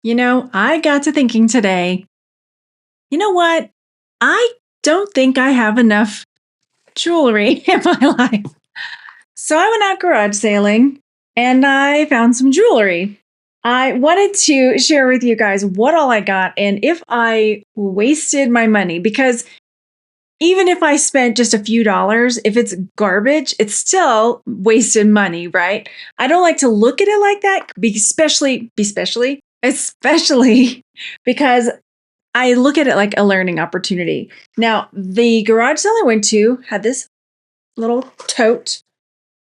I got to thinking today, you know what? I don't think I have enough jewelry in my life. So I went out garage sailing and I found some jewelry. I wanted to share with you guys what all I got and if I wasted my money because even if I spent just a few dollars, if it's garbage, it's still wasted money, right? I don't like to look at it like that, especially because I look at it like a learning opportunity. Now, the garage sale I went to had this little tote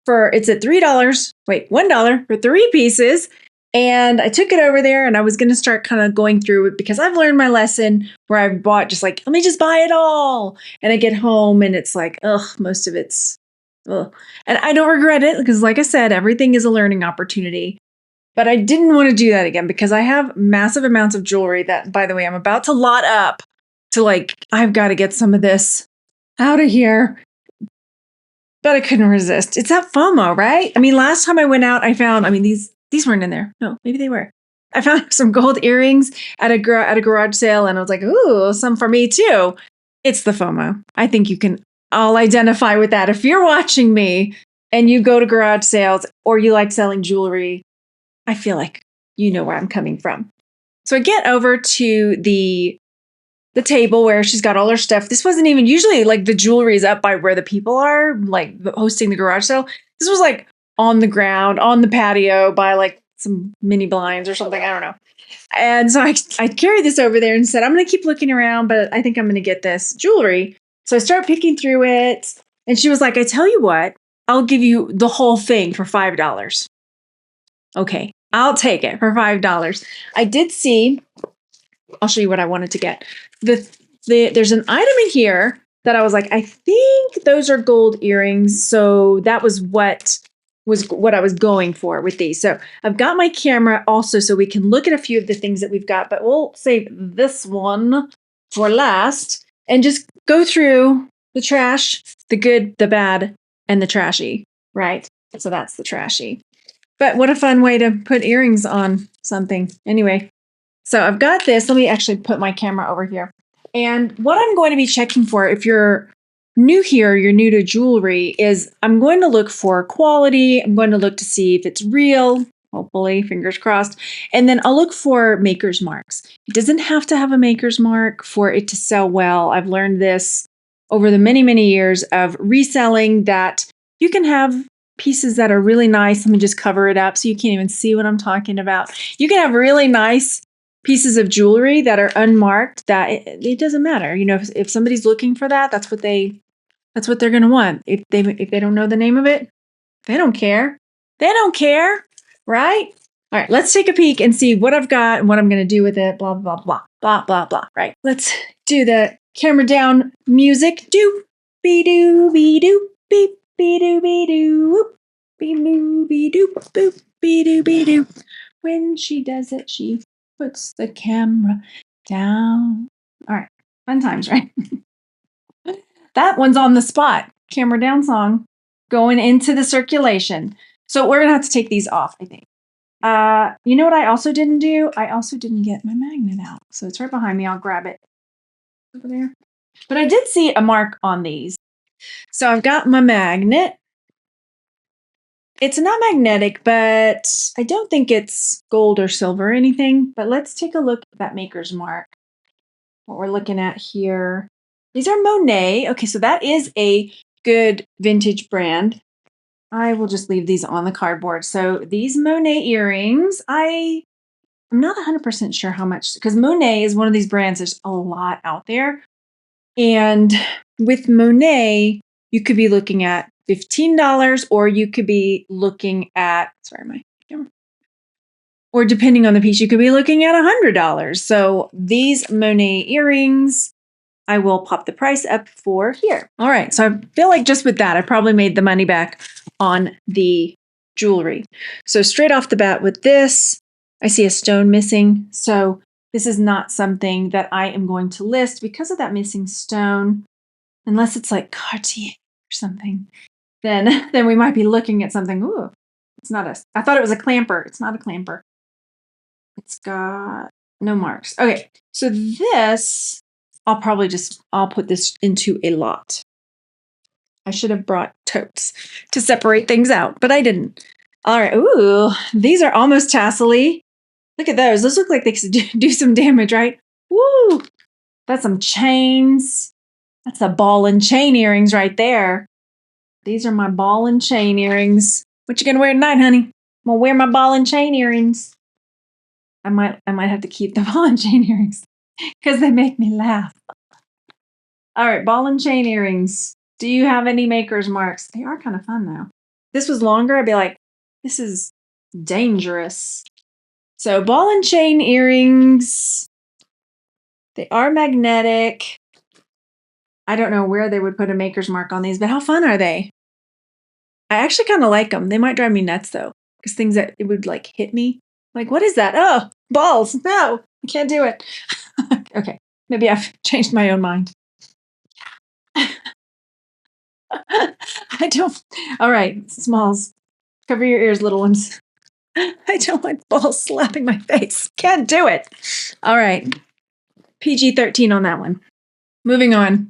it's at $1 for 3 pieces. And I took it over there and I was going to start kind of going through it because I've learned my lesson where I've bought just like, let me just buy it all. And I get home and it's like, most of it's, ugh. And I don't regret it because like I said, everything is a learning opportunity. But I didn't want to do that again because I have massive amounts of jewelry that, by the way, I'm about to lot up to I've got to get some of this out of here. But I couldn't resist. It's that FOMO, right? I mean, last time I went out, I found, these weren't in there. No, maybe they were. I found some gold earrings at a garage sale and I was like, ooh, some for me too. It's the FOMO. I think you can all identify with that. If you're watching me and you go to garage sales or you like selling jewelry, I feel like you know where I'm coming from. So I get over to the table where she's got all her stuff. This wasn't even usually the jewelry is up by where the people are hosting the garage sale. This was on the ground, on the patio by some mini blinds or something. I don't know. And so I carried this over there and said, I'm going to keep looking around, but I think I'm going to get this jewelry. So I start picking through it. And she was like, I tell you what, I'll give you the whole thing for $5. Okay, I'll take it for $5. I did see, I'll show you what I wanted to get. There's an item in here that I was like, I think those are gold earrings. So that was what I was going for with these. So I've got my camera also so we can look at a few of the things that we've got, but we'll save this one for last and just go through the trash, the good, the bad, and the trashy, right? So that's the trashy. But what a fun way to put earrings on something. Anyway, so I've got this. Let me actually put my camera over here. And what I'm going to be checking for, if you're new here, you're new to jewelry, is I'm going to look for quality. I'm going to look to see if it's real, hopefully, fingers crossed. And then I'll look for maker's marks. It doesn't have to have a maker's mark for it to sell well. I've learned this over the many, many years of reselling that you can have pieces that are really nice. Let me just cover it up so you can't even see what I'm talking about. You can have really nice pieces of jewelry that are unmarked that it doesn't matter. If somebody's looking for that, that's what they're going to want. If they don't know the name of it, they don't care. They don't care, right? All right, let's take a peek and see what I've got and what I'm going to do with it. Blah, blah, blah, blah, blah, blah. Right. Let's do the camera down music. Do, be do, beep, be do, whoop, be moo, be do, boop, be do. When she does it, she puts the camera down. All right, fun times, right? That one's on the spot. Camera down song going into the circulation. So we're going to have to take these off, I think. You know what I also didn't do? I also didn't get my magnet out. So it's right behind me. I'll grab it over there. But I did see a mark on these. So I've got my magnet. It's not magnetic, but I don't think it's gold or silver or anything. But let's take a look at that maker's mark. What we're looking at here. These are Monet. Okay, so that is a good vintage brand. I will just leave these on the cardboard. So these Monet earrings, I'm not 100% sure how much, because Monet is one of these brands. There's a lot out there. And with Monet, you could be looking at $15 or you could be looking at, or depending on the piece, you could be looking at $100. So these Monet earrings, I will pop the price up for here. All right, so I feel like just with that, I probably made the money back on the jewelry. So straight off the bat with this, I see a stone missing. So this is not something that I am going to list because of that missing stone, unless it's like Cartier or something. Then we might be looking at something. Ooh, it's not I thought it was a clamper. It's not a clamper. It's got No marks. Okay. So this, I'll put this into a lot. I should have brought totes to separate things out, but I didn't. All right. Ooh, these are almost tassel-y. Look at those. Those look like they could do some damage, right? Woo! That's some chains. That's a ball and chain earrings right there. These are my ball and chain earrings. What you gonna wear tonight, honey? I'm gonna wear my ball and chain earrings. I might have to keep the ball and chain earrings because they make me laugh. All right, ball and chain earrings. Do you have any maker's marks? They are kind of fun though. If this was longer, I'd be like, this is dangerous. So ball and chain earrings. They are magnetic. I don't know where they would put a maker's mark on these, but how fun are they? I actually kind of like them. They might drive me nuts though, because things that it would like hit me. Like, what is that? Oh, balls. No, I can't do it. Okay, maybe I've changed my own mind. I don't. All right, smalls. Cover your ears, little ones. I don't want balls slapping my face. Can't do it. All right. PG-13 on that one. Moving on.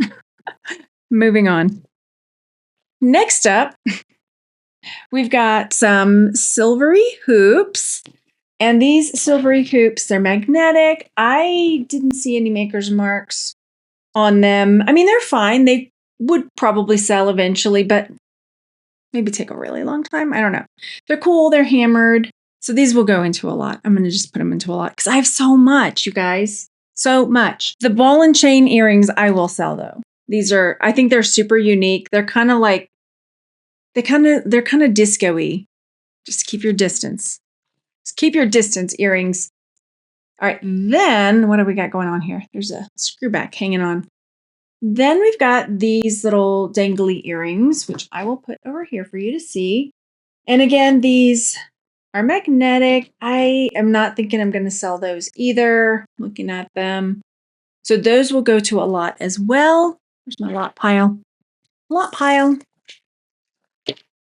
Moving on. Next up, we've got some silvery hoops. And these silvery hoops, they're magnetic. I didn't see any maker's marks on them. I mean, they're fine. They would probably sell eventually, but maybe take a really long time. I don't know. They're cool. They're hammered. So these will go into a lot. I'm going to just put them into a lot because I have so much, you guys. So much. The ball and chain earrings I will sell though. I think they're super unique. They're kind of like, they're kind of disco-y. Just keep your distance. Just keep your distance, earrings. All right, then what do we got going on here? There's a screw back hanging on. Then we've got these little dangly earrings, which I will put over here for you to see. And again, these are magnetic. I am not thinking I'm going to sell those either, looking at them. So those will go to a lot as well. There's my lot pile. Lot pile.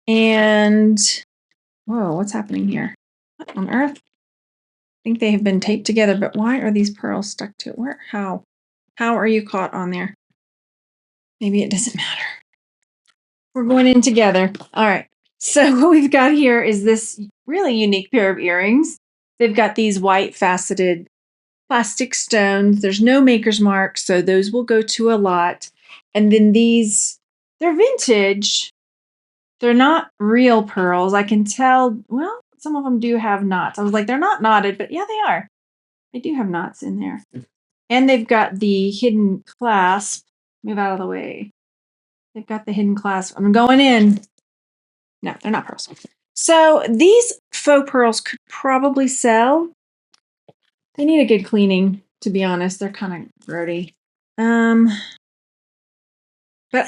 And, whoa, what's happening here? What on earth? I think they have been taped together, but why are these pearls stuck to it? Where? How? How are you caught on there? Maybe it doesn't matter. We're going in together. All right. So what we've got here is this really unique pair of earrings. They've got these white faceted plastic stones. There's no maker's mark, so those will go to a lot. And then these, they're vintage. They're not real pearls. I can tell, well, some of them do have knots. I was like, they're not knotted, but yeah, they are. They do have knots in there. And they've got the hidden clasp. Move out of the way. They've got the hidden clasp. I'm going in. No, they're not pearls. So these faux pearls could probably sell. They need a good cleaning, to be honest. They're kind of grody. But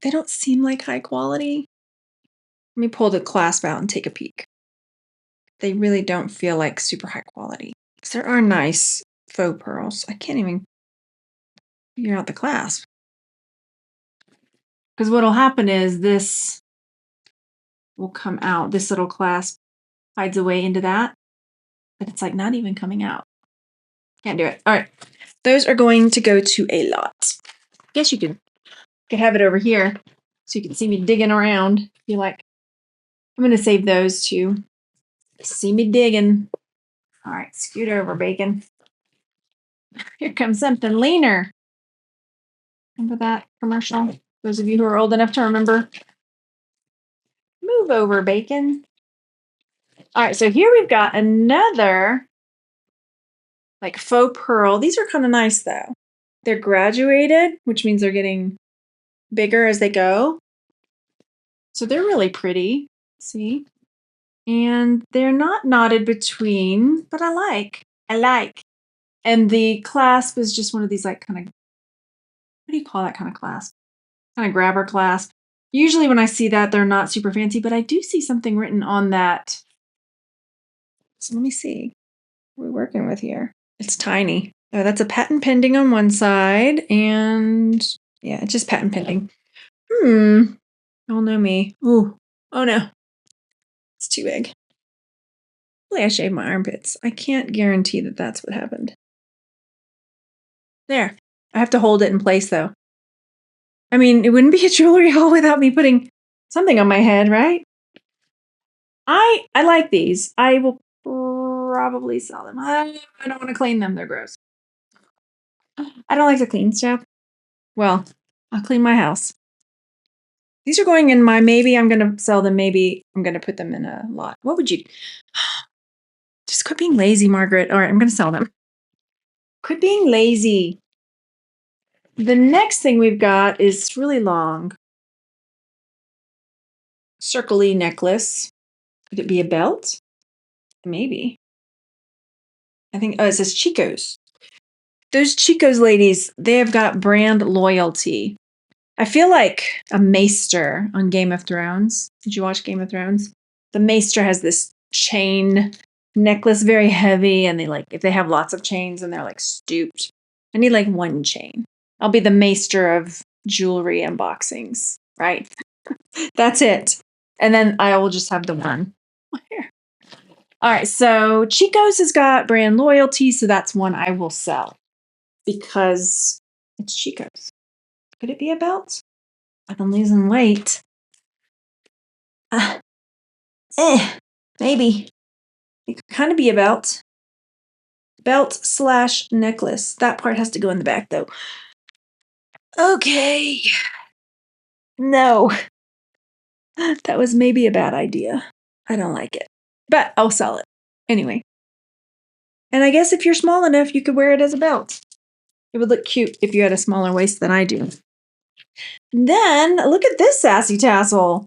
they don't seem like high quality. Let me pull the clasp out and take a peek. They really don't feel like super high quality. Because there are nice faux pearls. I can't even figure out the clasp. Because what'll happen is this will come out. This little clasp hides away into that. But it's like not even coming out. Can't do it. All right. Those are going to go to a lot. I guess you could have it over here so you can see me digging around if you like. I'm going to save those too. See me digging. All right, scoot over, bacon. Here comes something leaner. Remember that commercial? Those of you who are old enough to remember. Move over, bacon. All right, so here we've got another like faux pearl. These are kind of nice though. They're graduated, which means they're getting bigger as they go. So they're really pretty. See? And they're not knotted between, but I like. And the clasp is just one of these like kind of, what do you call that kind of clasp? Kind of grabber clasp. Usually when I see that, they're not super fancy, but I do see something written on that. So let me see. What are we working with here? It's tiny. Oh, that's a patent pending on one side. And yeah, it's just patent pending. Y'all know me. Ooh. Oh no. It's too big. Hopefully I shaved my armpits. I can't guarantee that that's what happened. There. I have to hold it in place though. I mean, it wouldn't be a jewelry haul without me putting something on my head, right? I like these. I will probably sell them. I don't want to clean them. They're gross. I don't like to clean stuff. Well, I'll clean my house. These are going in my, maybe I'm going to sell them. Maybe I'm going to put them in a lot. What would you, just quit being lazy, Margaret. All right, I'm going to sell them. Quit being lazy. The next thing we've got is really long. Circle-y necklace. Could it be a belt? Maybe. I think, oh, it says Chico's. Those Chico's ladies, they have got brand loyalty. I feel like a maester on Game of Thrones. Did you watch Game of Thrones? The maester has this chain necklace, very heavy, and they like, if they have lots of chains and they're like stooped, I need like one chain. I'll be the maester of jewelry unboxings, right? That's it. And then I will just have the one. Here. All right, so Chico's has got brand loyalty, so that's one I will sell because it's Chico's. Could it be a belt? I've been losing weight. Maybe. It could kind of be a belt. Belt/necklace. That part has to go in the back, though. Okay. No. That was maybe a bad idea. I don't like it. But I'll sell it. Anyway. And I guess if you're small enough, you could wear it as a belt. It would look cute if you had a smaller waist than I do. Then, look at this sassy tassel.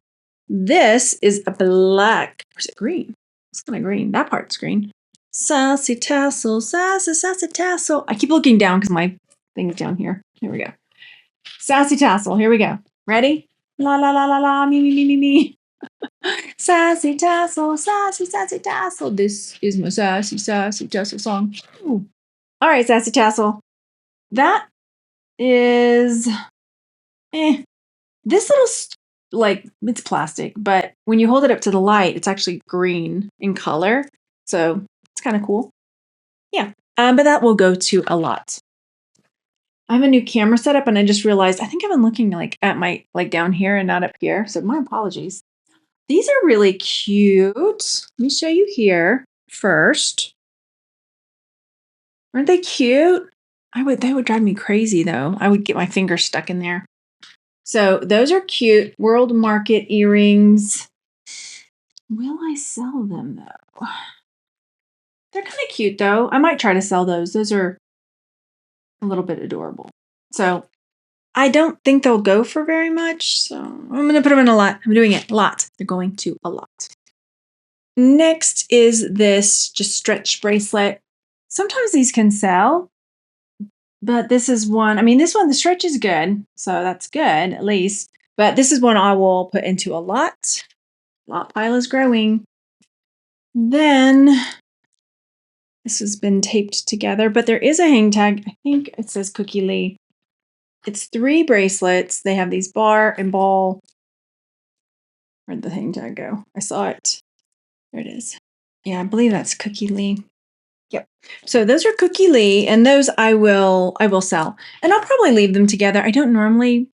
This is a black. Or is it green? It's kind of green. That part's green. Sassy tassel, sassy tassel. I keep looking down because my thing's down here. Here we go. Sassy tassel. Here we go. Ready? La la la la la. Me. Sassy tassel, sassy tassel. This is my sassy tassel song. Ooh. All right, sassy tassel. That is this little, like, it's plastic, but when you hold it up to the light, it's actually green in color. So it's kind of cool. Yeah. But that will go to a lot. I have a new camera set up and I just realized I think I've been looking like at my, like down here and not up here. So my apologies. These are really cute. Let me show you here first. Aren't they cute? They would drive me crazy though. I would get my finger stuck in there. So those are cute. World Market earrings. Will I sell them though? They're kind of cute though. I might try to sell those. Those are a little bit adorable. So I don't think they'll go for very much. So I'm going to put them in a lot. I'm doing it a lot. They're going to a lot. Next is this just stretch bracelet. Sometimes these can sell, but this is one. I mean, this one, the stretch is good. So that's good at least. But this is one I will put into a lot. Lot pile is growing. Then this has been taped together, but there is a hang tag. I think it says Cookie Lee. It's 3 bracelets. They have these bar and ball. Where'd the hang tag go? I saw it. There it is. Yeah, I believe that's Cookie Lee. Yep. So those are Cookie Lee, and those I will sell. And I'll probably leave them together. I don't normally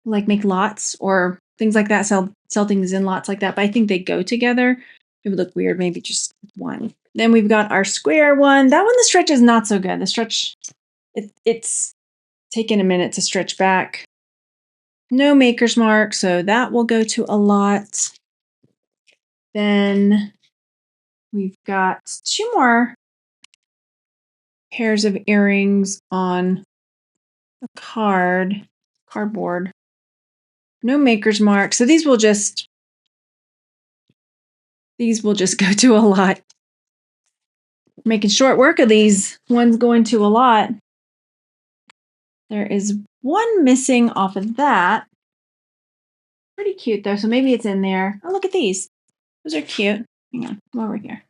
make lots or things like that, sell things in lots like that, but I think they go together. It would look weird, maybe just one. Then we've got our square one. That one, the stretch is not so good. The stretch, it's taken a minute to stretch back. No maker's mark, so that will go to a lot. Then we've got 2 more pairs of earrings on a cardboard. No maker's mark. So these will just go to a lot. Making short work of these ones going to a lot. There is one missing off of that. Pretty cute though, so maybe it's in there. Oh, look at these. Those are cute. Hang on, come over here.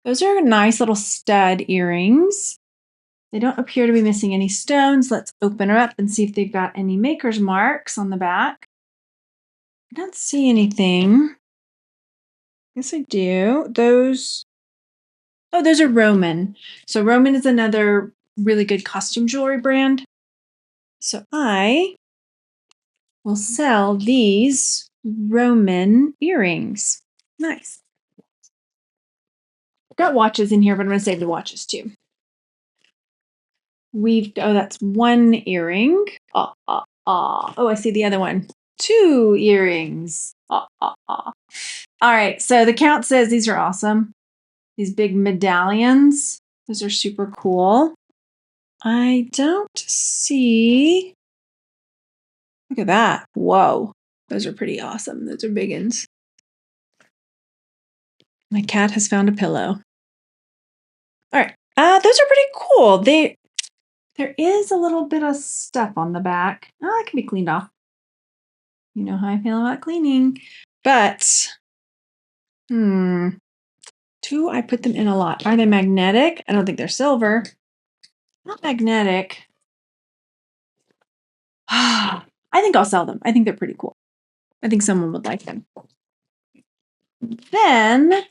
Those are nice little stud earrings. They don't appear to be missing any stones. Let's open her up and see if they've got any maker's marks on the back. I don't see anything. Yes, I do. Those are Roman. So Roman is another really good costume jewelry brand. So I will sell these Roman earrings. Nice. I've got watches in here, but I'm going to save the watches too. That's one earring. Oh, I see the other one. 2 earrings. All right, so the count says these are awesome. These big medallions. Those are super cool. I don't see. Look at that. Whoa. Those are pretty awesome. Those are big ones. My cat has found a pillow. All right. Those are pretty cool. There is a little bit of stuff on the back. Oh, that can be cleaned off. You know how I feel about cleaning. But, do I put them in a lot? Are they magnetic? I don't think they're silver. Not magnetic. I think I'll sell them. I think they're pretty cool. I think someone would like them. Then,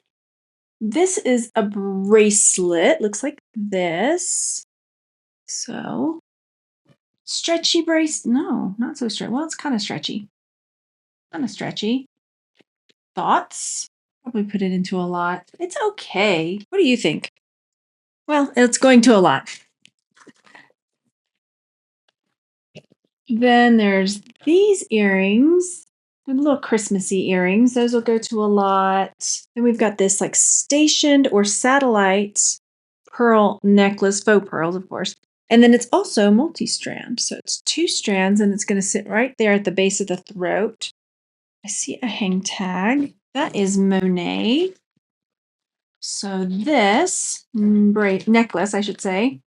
this is a bracelet. Looks like this. So, stretchy brace. No, not so stretchy. Well, it's kind of stretchy. Kind of stretchy. Thoughts? Probably put it into a lot. It's okay. What do you think? Well, it's going to a lot. Then there's these earrings. They're little Christmassy earrings. Those will go to a lot. Then we've got this like stationed or satellite pearl necklace, faux pearls, of course. And then it's also multi-strand. So it's 2 strands and it's going to sit right there at the base of the throat. I see a hang tag. That is Monet. So this necklace, I should say,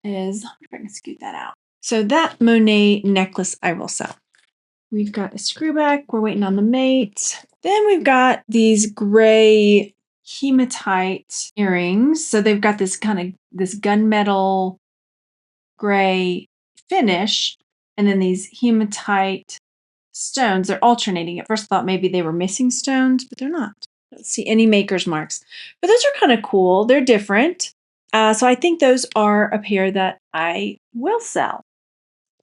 is, if I can scoot that out. So that Monet necklace I will sell. We've got a screw back. We're waiting on the mate. Then we've got these gray hematite earrings. So they've got this this gunmetal gray finish, and then these hematite stones. They're alternating. At first I thought maybe they were missing stones, but they're not. I don't see any maker's marks. But those are kind of cool. They're different. So I think those are a pair that I will sell.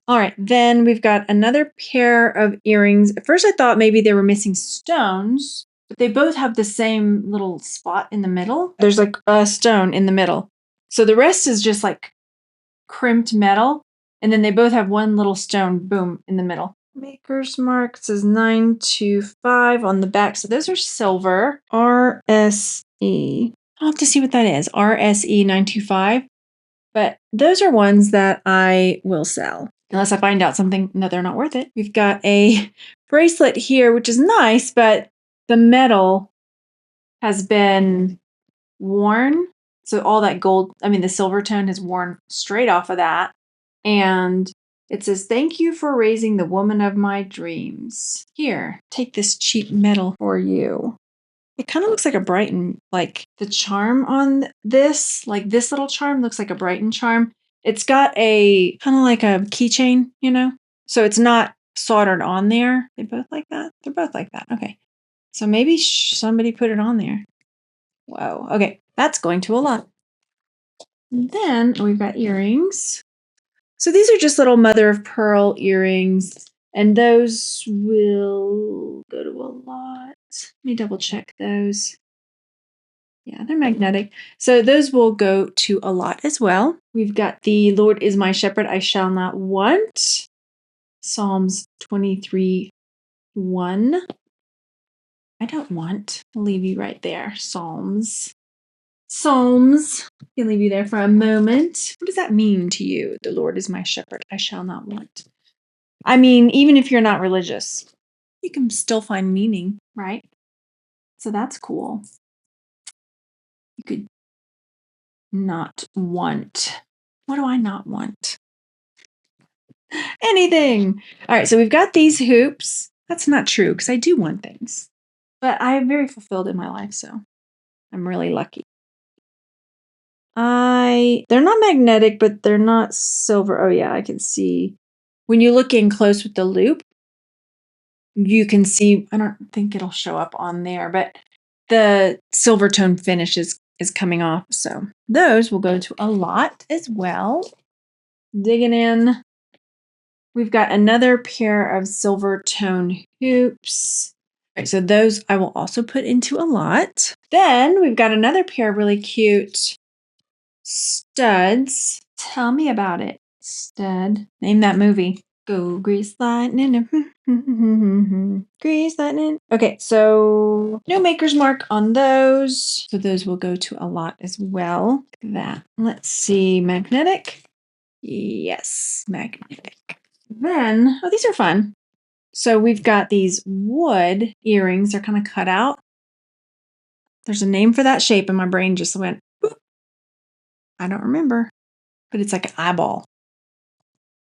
All right, then we've got another pair of earrings. At first I thought maybe they were missing stones, but they both have the same little spot in the middle. There's like a stone in the middle. So the rest is just like crimped metal, and then they both have one little stone, boom, in the middle. Maker's mark says 925 on the back. So those are silver. RSE. I'll have to see what that is. RSE 925. But those are ones that I will sell. Unless I find out something, no, they're not worth it. We've got a bracelet here, which is nice, but the metal has been worn. So all that gold, the silver tone has worn straight off of that. And it says, "Thank you for raising the woman of my dreams. Here, take this cheap metal for you." It kind of looks like a Brighton, like the charm on this, like this little charm looks like a Brighton charm. It's got a kind of like a keychain, So it's not soldered on there. They both like that? They're both like that. Okay. So maybe somebody put it on there. Whoa. Okay. That's going to a lot. Then we've got earrings. So these are just little mother of pearl earrings, and those will go to a lot. Let me double check those. Yeah, they're magnetic. So those will go to a lot as well. We've got the Lord is my shepherd, I shall not want. Psalms 23:1. I don't want. I'll leave you right there. Psalms. I'll leave you there for a moment. What does that mean to you? The Lord is my shepherd, I shall not want. Even if you're not religious, you can still find meaning, right? So that's cool. You could not want. What do I not want? Anything. All right, so we've got these hoops. That's not true because I do want things. But I am very fulfilled in my life, so I'm really lucky. They're not magnetic, but they're not silver. Oh yeah, I can see. When you look in close with the loop, you can see, I don't think it'll show up on there, but the silver tone finish is coming off. So those will go to a lot as well. Digging in. We've got another pair of silver tone hoops. All right, so those I will also put into a lot. Then we've got another pair of really cute studs. Tell me about it, stud. Name that movie. Go grease lightning. Grease lightning. Okay, so no maker's mark on those. So those will go to a lot as well. That. Let's see. Magnetic. Yes, magnetic. Then, oh, these are fun. So we've got these wood earrings. They're kind of cut out. There's a name for that shape, and my brain just went, boop. I don't remember, but it's like an eyeball.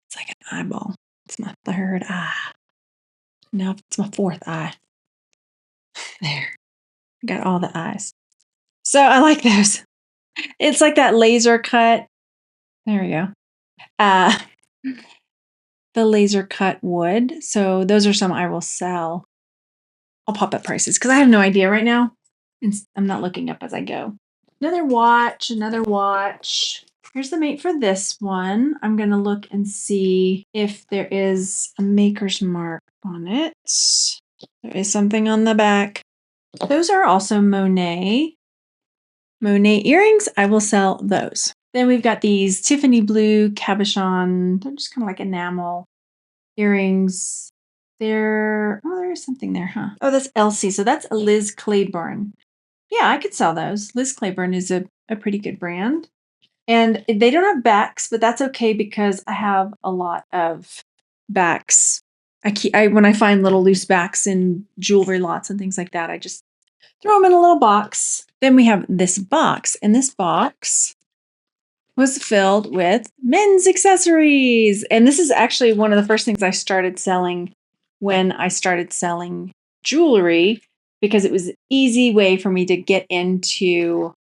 It's like an eyeball. It's my third eye. No, it's my fourth eye. There. Got all the eyes. So I like those. It's like that laser cut. There we go. The laser cut wood. So those are some I will sell. I'll pop up prices because I have no idea right now. And I'm not looking up as I go. Another watch. Here's the mate for this one. I'm going to look and see if there is a maker's mark on it. There is something on the back. Those are also Monet. Monet earrings. I will sell those. Then we've got these Tiffany blue cabochon. They're just kind of like enamel earrings. There is something there, huh? Oh, that's Elsie. So that's Liz Claiborne. Yeah, I could sell those. Liz Claiborne is a pretty good brand. And they don't have backs, but that's okay because I have a lot of backs. When I find little loose backs in jewelry lots and things like that, I just throw them in a little box. Then we have this box, and this box was filled with men's accessories. And this is actually one of the first things I started selling when I started selling jewelry, because it was an easy way for me to get into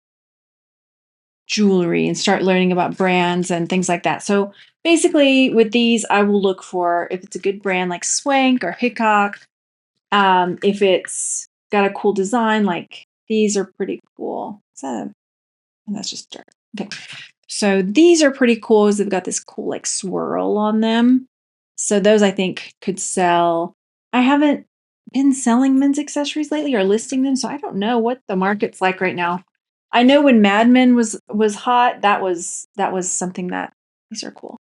jewelry and start learning about brands and things like that. So basically with these, I will look for if it's a good brand like Swank or Hickok. If it's got a cool design, like these are pretty cool. That's just dirt. Okay. So these are pretty cool because they've got this cool like swirl on them. So those I think could sell. I haven't been selling men's accessories lately or listing them, so I don't know what the market's like right now. I know when Mad Men was hot, that was something that these are cool.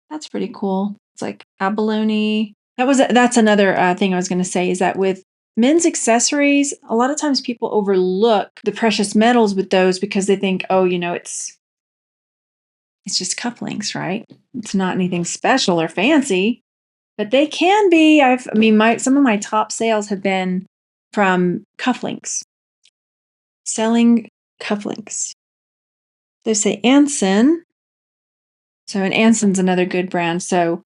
That's pretty cool. It's like abalone. That's another thing I was going to say is that with men's accessories, a lot of times people overlook the precious metals with those because they think, oh, it's just cufflinks, right? It's not anything special or fancy, but they can be. Some of my top sales have been from cufflinks. Selling cufflinks. They say Anson. So, and Anson's another good brand. So,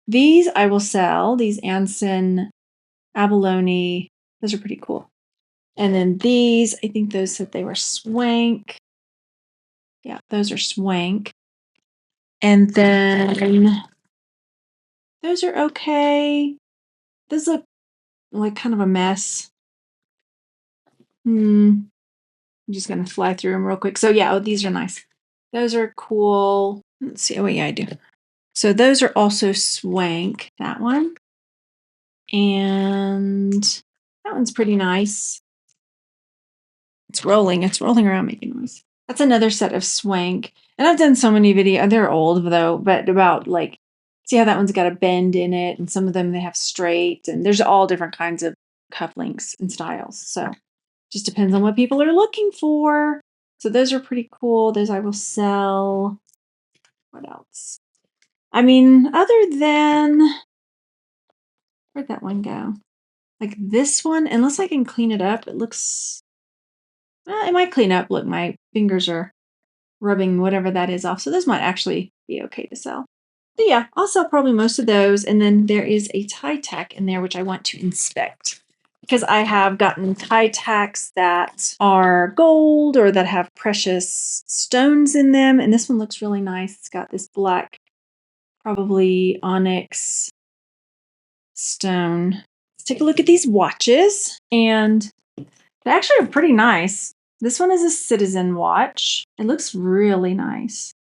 these I will sell. These Anson abalone. Those are pretty cool. And then these, I think those said they were Swank. Yeah, those are Swank. And then those are okay. Those look like kind of a mess. I'm just going to fly through them real quick. So yeah, these are nice. Those are cool. Let's see. Oh, yeah, I do. So those are also Swank. That one. And that one's pretty nice. It's rolling around making noise. That's another set of Swank. And I've done so many videos. They're old though, but about like, see how that one's got a bend in it, and some of them they have straight, and there's all different kinds of cufflinks and styles. So just depends on what people are looking for. So those are pretty cool. Those I will sell. What else? Other than, where'd that one go? Like this one, unless I can clean it up, it looks, it might clean up. Look, my fingers are rubbing whatever that is off. So those might actually be okay to sell. But yeah, I'll sell probably most of those. And then there is a tie tack in there, which I want to inspect, because I have gotten tie tacks that are gold or that have precious stones in them. And this one looks really nice. It's got this black, probably onyx stone. Let's take a look at these watches. And They actually are pretty nice. This one is a Citizen watch. It looks really nice.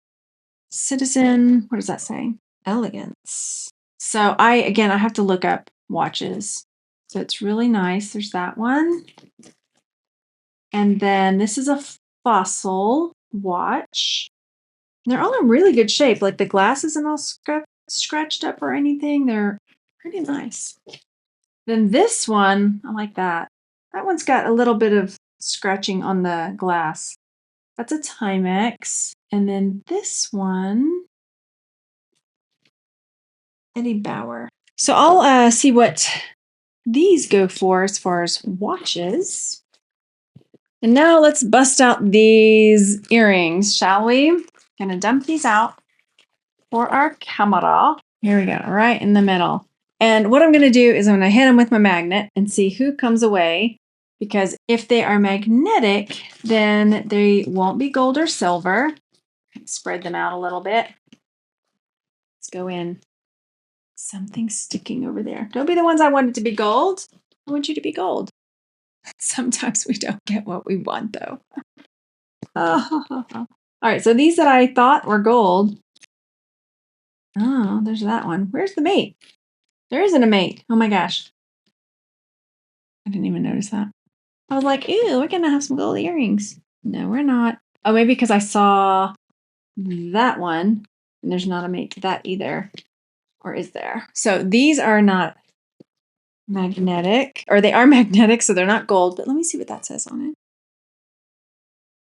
Citizen, what does that say? Elegance. So I have to look up watches. So it's really nice. There's that one. And then this is a Fossil watch. And they're all in really good shape. Like the glass isn't all scratched up or anything. They're pretty nice. Then this one, I like that. That one's got a little bit of scratching on the glass. That's a Timex. And then this one, Eddie Bauer. So I'll see what these go for as far as watches. And now let's bust out these earrings, shall we? Gonna dump these out for our camera. Here we go, right in the middle. And what I'm gonna do is I'm gonna hit them with my magnet and see who comes away. Because if they are magnetic, then they won't be gold or silver. Spread them out a little bit. Let's go in. Something's sticking over there. Don't be the ones I want it to be gold. I want you to be gold. Sometimes we don't get what we want, though. All right, so these that I thought were gold. Oh, there's that one. Where's the mate? There isn't a mate. Oh my gosh. I didn't even notice that. I was like, ew, we're going to have some gold earrings. No, we're not. Oh, maybe because I saw that one and there's not a mate to that either. Or is there? So these are not magnetic, or they are magnetic, so they're not gold. But let me see what that says on it.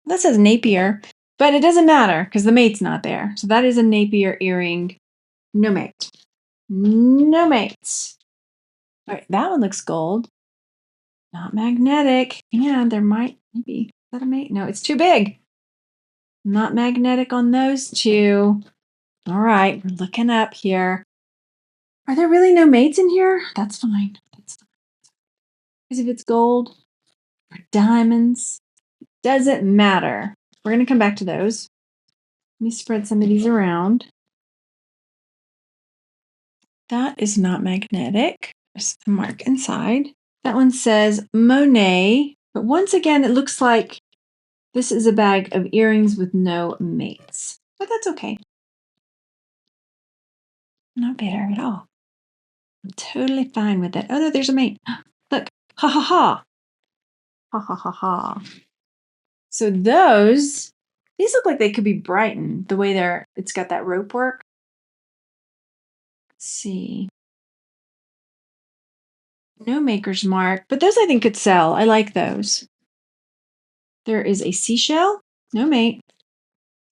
That says Napier, but it doesn't matter because the mate's not there. So that is a Napier earring. No mate. No mates. All right, that one looks gold. Not magnetic. And there might maybe. Is that a mate? No, it's too big. Not magnetic on those two. All right, we're looking up here. Are there really no mates in here? That's fine. That's fine. Because if it's gold or diamonds, doesn't matter. We're going to come back to those. Let me spread some of these around. That is not magnetic. There's a mark inside. That one says Monet. But once again, it looks like this is a bag of earrings with no mates. But that's okay. Not bitter at all. I'm totally fine with it. Oh, no, there's a mate. Look. Ha, ha, ha. Ha, ha, ha, ha. So these look like they could be brightened the way it's got that rope work. Let's see. No maker's mark, but those I think could sell. I like those. There is a seashell. No mate.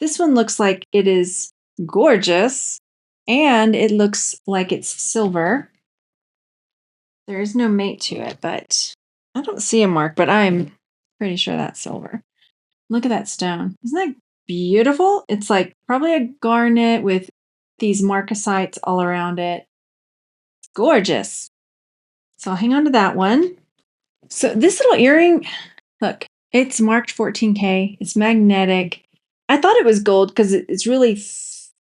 This one looks like it is gorgeous, and it looks like it's silver. There is no mate to it, but I don't see a mark, but I'm pretty sure that's silver. Look at that stone. Isn't that beautiful? It's like probably a garnet with these marcasites all around it. It's gorgeous. So I'll hang on to that one. So this little earring, look, it's marked 14K. It's magnetic. I thought it was gold because it's really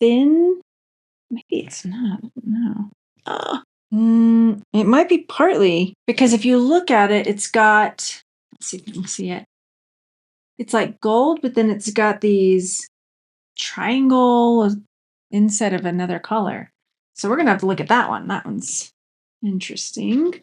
thin. Maybe it's not. I don't know. It might be partly because if you look at it, it's got, let's see if you can see it. It's like gold, but then it's got these triangles instead of another color. So we're going to have to look at that one. That one's interesting.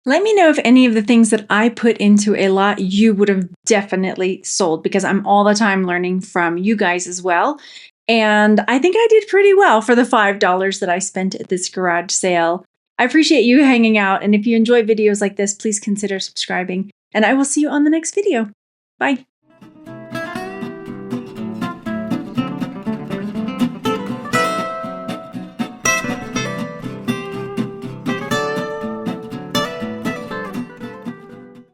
Let me know if any of the things that I put into a lot you would have definitely sold, because I'm all the time learning from you guys as well. And I think I did pretty well for the $5 that I spent at this garage sale. I appreciate you hanging out. And if you enjoy videos like this, please consider subscribing. And I will see you on the next video. Bye.